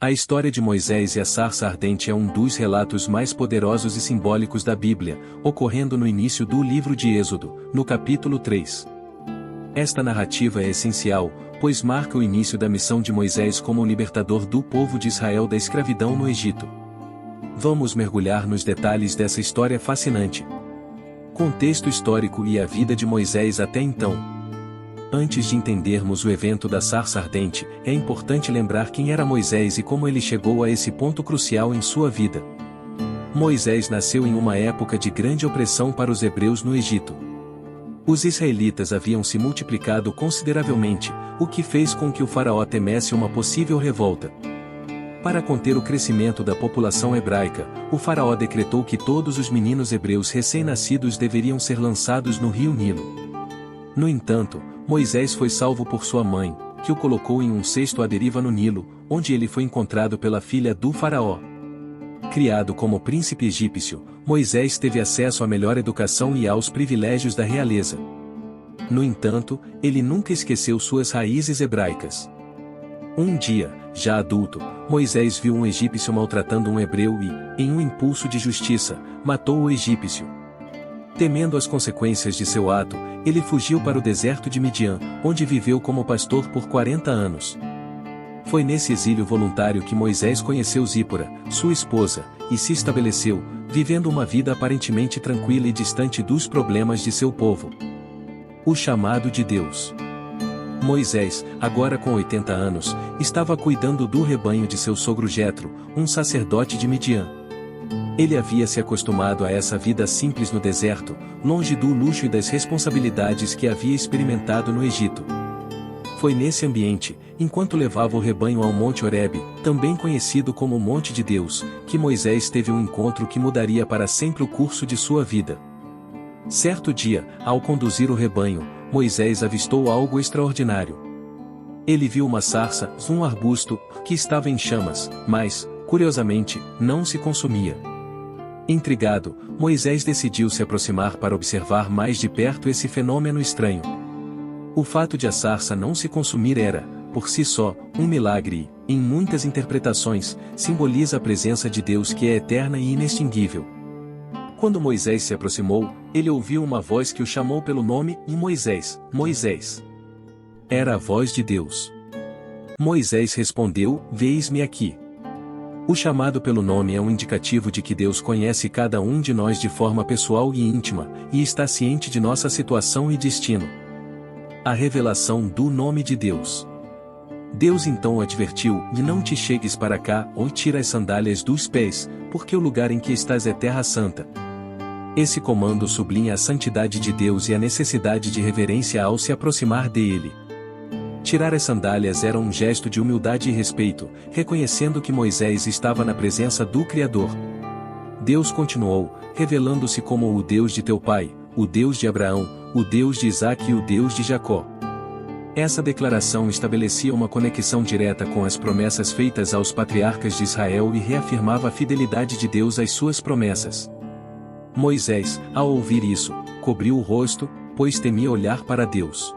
A história de Moisés e a sarça ardente é um dos relatos mais poderosos e simbólicos da Bíblia, ocorrendo no início do livro de Êxodo, no capítulo 3. Esta narrativa é essencial, pois marca o início da missão de Moisés como o libertador do povo de Israel da escravidão no Egito. Vamos mergulhar nos detalhes dessa história fascinante. Contexto histórico e a vida de Moisés até então. Antes de entendermos o evento da sarça ardente, é importante lembrar quem era Moisés e como ele chegou a esse ponto crucial em sua vida. Moisés nasceu em uma época de grande opressão para os hebreus no Egito. Os israelitas haviam se multiplicado consideravelmente, o que fez com que o faraó temesse uma possível revolta. Para conter o crescimento da população hebraica, o faraó decretou que todos os meninos hebreus recém-nascidos deveriam ser lançados no rio Nilo. No entanto, Moisés foi salvo por sua mãe, que o colocou em um cesto à deriva no Nilo, onde ele foi encontrado pela filha do faraó. Criado como príncipe egípcio, Moisés teve acesso à melhor educação e aos privilégios da realeza. No entanto, ele nunca esqueceu suas raízes hebraicas. Um dia, já adulto, Moisés viu um egípcio maltratando um hebreu e, em um impulso de justiça, matou o egípcio. Temendo as consequências de seu ato, ele fugiu para o deserto de Midian, onde viveu como pastor por 40 anos. Foi nesse exílio voluntário que Moisés conheceu Zípora, sua esposa, e se estabeleceu, vivendo uma vida aparentemente tranquila e distante dos problemas de seu povo. O chamado de Deus. Moisés, agora com 80 anos, estava cuidando do rebanho de seu sogro Jetro, um sacerdote de Midian. Ele havia se acostumado a essa vida simples no deserto, longe do luxo e das responsabilidades que havia experimentado no Egito. Foi nesse ambiente, enquanto levava o rebanho ao Monte Horebe, também conhecido como Monte de Deus, que Moisés teve um encontro que mudaria para sempre o curso de sua vida. Certo dia, ao conduzir o rebanho, Moisés avistou algo extraordinário. Ele viu uma sarça, um arbusto, que estava em chamas, mas, curiosamente, não se consumia. Intrigado, Moisés decidiu se aproximar para observar mais de perto esse fenômeno estranho. O fato de a sarça não se consumir era, por si só, um milagre e, em muitas interpretações, simboliza a presença de Deus que é eterna e inextinguível. Quando Moisés se aproximou, ele ouviu uma voz que o chamou pelo nome: Moisés, Moisés. Era a voz de Deus. Moisés respondeu: Eis-me aqui. O chamado pelo nome é um indicativo de que Deus conhece cada um de nós de forma pessoal e íntima, e está ciente de nossa situação e destino. A revelação do nome de Deus. Deus então advertiu: não te chegues para cá, ou tira as sandálias dos pés, porque o lugar em que estás é terra santa. Esse comando sublinha a santidade de Deus e a necessidade de reverência ao se aproximar dele. Tirar as sandálias era um gesto de humildade e respeito, reconhecendo que Moisés estava na presença do Criador. Deus continuou, revelando-se como o Deus de teu pai, o Deus de Abraão, o Deus de Isaque e o Deus de Jacó. Essa declaração estabelecia uma conexão direta com as promessas feitas aos patriarcas de Israel e reafirmava a fidelidade de Deus às suas promessas. Moisés, ao ouvir isso, cobriu o rosto, pois temia olhar para Deus.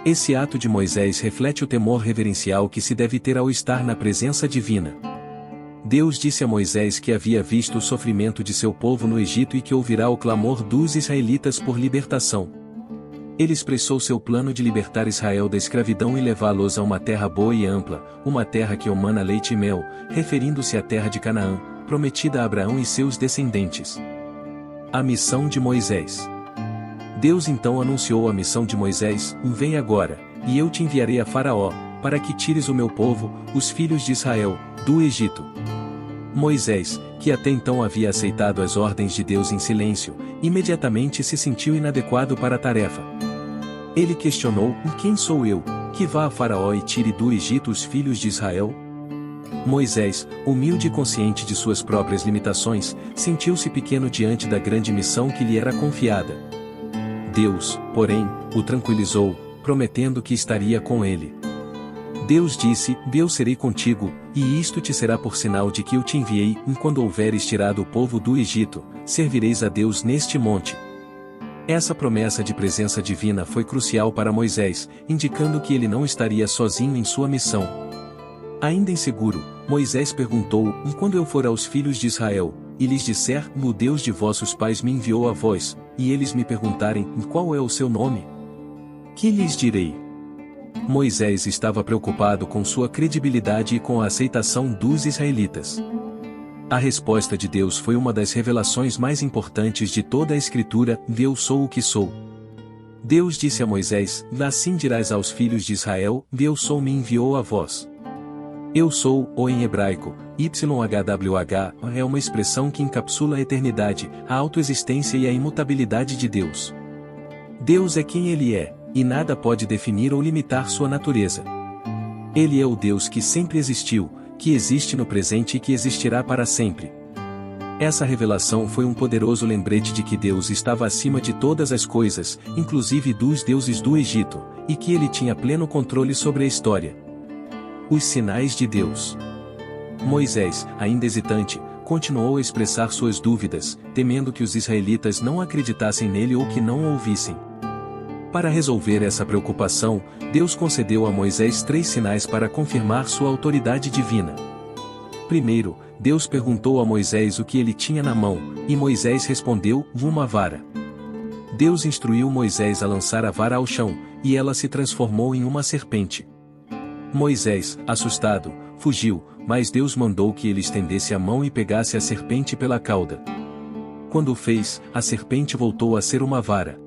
Esse ato de Moisés reflete o temor reverencial que se deve ter ao estar na presença divina. Deus disse a Moisés que havia visto o sofrimento de seu povo no Egito e que ouvirá o clamor dos israelitas por libertação. Ele expressou seu plano de libertar Israel da escravidão e levá-los a uma terra boa e ampla, uma terra que emana leite e mel, referindo-se à terra de Canaã, prometida a Abraão e seus descendentes. A missão de Moisés. Deus então anunciou a missão de Moisés: vem agora, e eu te enviarei a Faraó, para que tires o meu povo, os filhos de Israel, do Egito. Moisés, que até então havia aceitado as ordens de Deus em silêncio, imediatamente se sentiu inadequado para a tarefa. Ele questionou: quem sou eu, que vá a Faraó e tire do Egito os filhos de Israel? Moisés, humilde e consciente de suas próprias limitações, sentiu-se pequeno diante da grande missão que lhe era confiada. Deus, porém, o tranquilizou, prometendo que estaria com ele. Deus disse: eu serei contigo, e isto te será por sinal de que eu te enviei, e quando houveres tirado o povo do Egito, servireis a Deus neste monte. Essa promessa de presença divina foi crucial para Moisés, indicando que ele não estaria sozinho em sua missão. Ainda inseguro, Moisés perguntou: E quando eu for aos filhos de Israel, e lhes disser: O Deus de vossos pais me enviou a vós, e eles me perguntarem: Qual é o seu nome? Que lhes direi? Moisés estava preocupado com sua credibilidade e com a aceitação dos israelitas. A resposta de Deus foi uma das revelações mais importantes de toda a Escritura: Eu sou o que sou. Deus disse a Moisés: Assim dirás aos filhos de Israel: Eu sou me enviou a vós. Eu sou, ou em hebraico, YHWH, é uma expressão que encapsula a eternidade, a autoexistência e a imutabilidade de Deus. Deus é quem Ele é, e nada pode definir ou limitar sua natureza. Ele é o Deus que sempre existiu, que existe no presente e que existirá para sempre. Essa revelação foi um poderoso lembrete de que Deus estava acima de todas as coisas, inclusive dos deuses do Egito, e que Ele tinha pleno controle sobre a história. Os sinais de Deus. Moisés, ainda hesitante, continuou a expressar suas dúvidas, temendo que os israelitas não acreditassem nele ou que não o ouvissem. Para resolver essa preocupação, Deus concedeu a Moisés 3 sinais para confirmar sua autoridade divina. Primeiro, Deus perguntou a Moisés o que ele tinha na mão, e Moisés respondeu: Uma vara. Deus instruiu Moisés a lançar a vara ao chão, e ela se transformou em uma serpente. Moisés, assustado, fugiu, mas Deus mandou que ele estendesse a mão e pegasse a serpente pela cauda. Quando o fez, a serpente voltou a ser uma vara.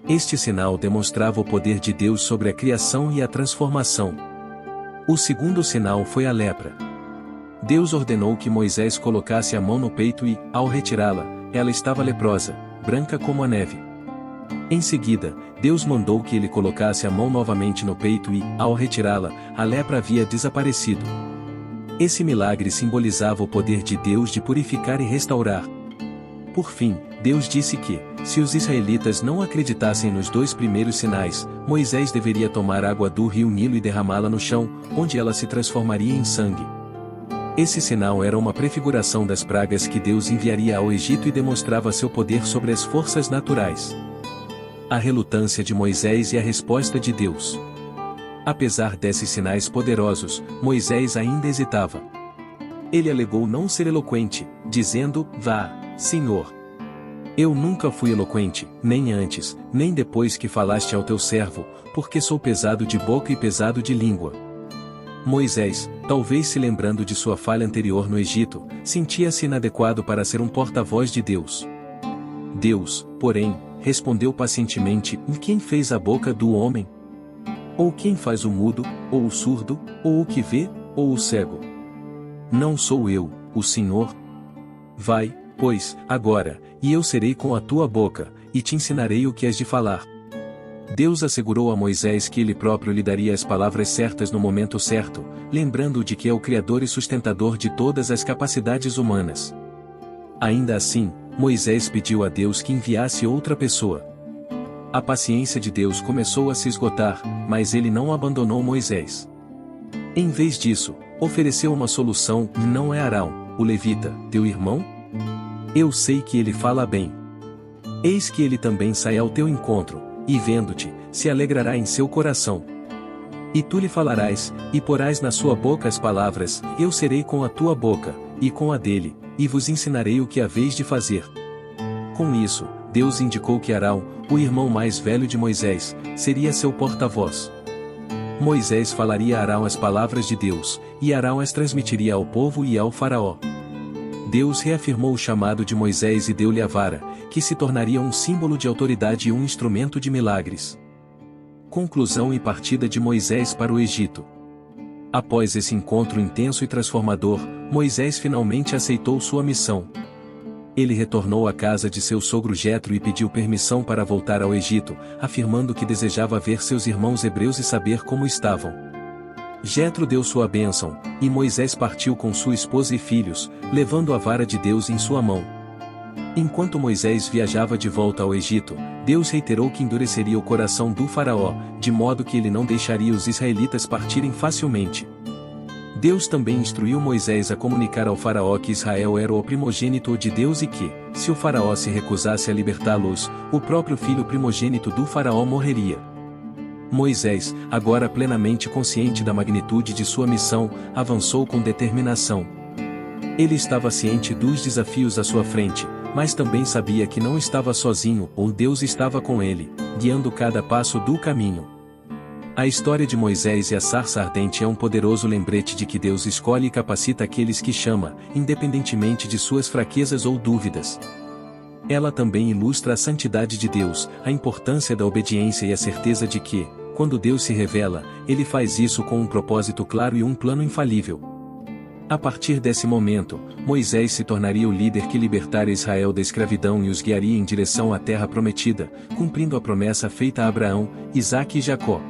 Este sinal demonstrava o poder de Deus sobre a criação e a transformação. O segundo sinal foi a lepra. Deus ordenou que Moisés colocasse a mão no peito e, ao retirá-la, ela estava leprosa, branca como a neve. Em seguida, Deus mandou que ele colocasse a mão novamente no peito e, ao retirá-la, a lepra havia desaparecido. Esse milagre simbolizava o poder de Deus de purificar e restaurar. Por fim, Deus disse que, se os israelitas não acreditassem nos 2 primeiros sinais, Moisés deveria tomar água do rio Nilo e derramá-la no chão, onde ela se transformaria em sangue. Esse sinal era uma prefiguração das pragas que Deus enviaria ao Egito e demonstrava seu poder sobre as forças naturais. A relutância de Moisés e a resposta de Deus. Apesar desses sinais poderosos, Moisés ainda hesitava. Ele alegou não ser eloquente, dizendo: Vá, Senhor. Eu nunca fui eloquente, nem antes, nem depois que falaste ao teu servo, porque sou pesado de boca e pesado de língua. Moisés, talvez se lembrando de sua falha anterior no Egito, sentia-se inadequado para ser um porta-voz de Deus. Deus, porém, respondeu pacientemente: Quem fez a boca do homem? Ou quem faz o mudo, ou o surdo, ou o que vê, ou o cego? Não sou eu, o Senhor? Vai, pois, agora, e eu serei com a tua boca, e te ensinarei o que has de falar. Deus assegurou a Moisés que ele próprio lhe daria as palavras certas no momento certo, lembrando-o de que é o Criador e sustentador de todas as capacidades humanas. Ainda assim, Moisés pediu a Deus que enviasse outra pessoa. A paciência de Deus começou a se esgotar, mas ele não abandonou Moisés. Em vez disso, ofereceu uma solução: Não é Arão, o levita, teu irmão? Eu sei que ele fala bem. Eis que ele também sai ao teu encontro, e vendo-te, se alegrará em seu coração. E tu lhe falarás, e porás na sua boca as palavras: Eu serei com a tua boca, e com a dele, e vos ensinarei o que haveis de fazer. Com isso, Deus indicou que Arão, o irmão mais velho de Moisés, seria seu porta-voz. Moisés falaria a Arão as palavras de Deus, e Arão as transmitiria ao povo e ao faraó. Deus reafirmou o chamado de Moisés e deu-lhe a vara, que se tornaria um símbolo de autoridade e um instrumento de milagres. Conclusão e partida de Moisés para o Egito. Após esse encontro intenso e transformador, Moisés finalmente aceitou sua missão. Ele retornou à casa de seu sogro Jetro e pediu permissão para voltar ao Egito, afirmando que desejava ver seus irmãos hebreus e saber como estavam. Jetro deu sua bênção, e Moisés partiu com sua esposa e filhos, levando a vara de Deus em sua mão. Enquanto Moisés viajava de volta ao Egito, Deus reiterou que endureceria o coração do faraó, de modo que ele não deixaria os israelitas partirem facilmente. Deus também instruiu Moisés a comunicar ao faraó que Israel era o primogênito de Deus e que, se o faraó se recusasse a libertá-los, o próprio filho primogênito do faraó morreria. Moisés, agora plenamente consciente da magnitude de sua missão, avançou com determinação. Ele estava ciente dos desafios à sua frente, mas também sabia que não estava sozinho, ou Deus estava com ele, guiando cada passo do caminho. A história de Moisés e a sarça ardente é um poderoso lembrete de que Deus escolhe e capacita aqueles que chama, independentemente de suas fraquezas ou dúvidas. Ela também ilustra a santidade de Deus, a importância da obediência e a certeza de que, quando Deus se revela, Ele faz isso com um propósito claro e um plano infalível. A partir desse momento, Moisés se tornaria o líder que libertaria Israel da escravidão e os guiaria em direção à terra prometida, cumprindo a promessa feita a Abraão, Isaque e Jacó.